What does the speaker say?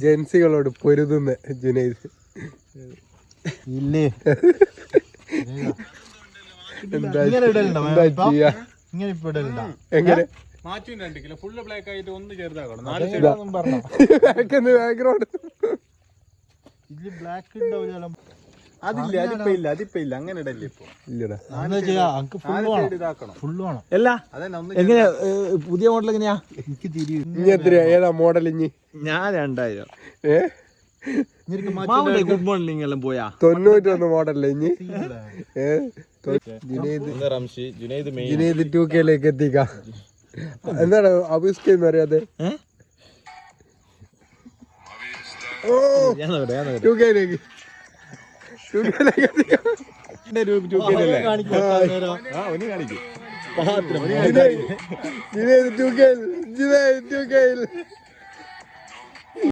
ജെൻസികളോട് പൊരുതുന്ന ജുനൈദ് ഇല്ലേ എന്താ ചെയ്യാ എങ്ങനെ മാറ്റും 2 കിലോ ഫുള്ള് ബ്ലാക്ക് ആയിട്ട് ഒന്ന് ചെറുതാക്കണം ഇതില് ബ്ലാക്ക് ഉണ്ടാവില്ല. അതില്ല അതിപ്പോ ഇല്ല അങ്ങനെ ഇടല്ലേ ഇപ്പൊ ഇല്ലടാ ഫുള്ള് വേണം. അല്ല എങ്ങനെയാ പുതിയ മോഡൽ എങ്ങനെയാ? എനിക്ക് തിരിയും. ഇനി എത്രയാ ഏതാ മോഡൽ ഇനി? ഞാൻ 2000. ഗുഡ് മോർണിംഗ് എല്ലാം പോയാ 91 മോഡലല്ലേ ഇനി? ജുനൈദ് 2K എത്തിക്കാം. എന്താണ് അഭിസ്കെന്ന് അറിയാതെ? 2K എത്തിക്കാം. ജുനൈദ് 2K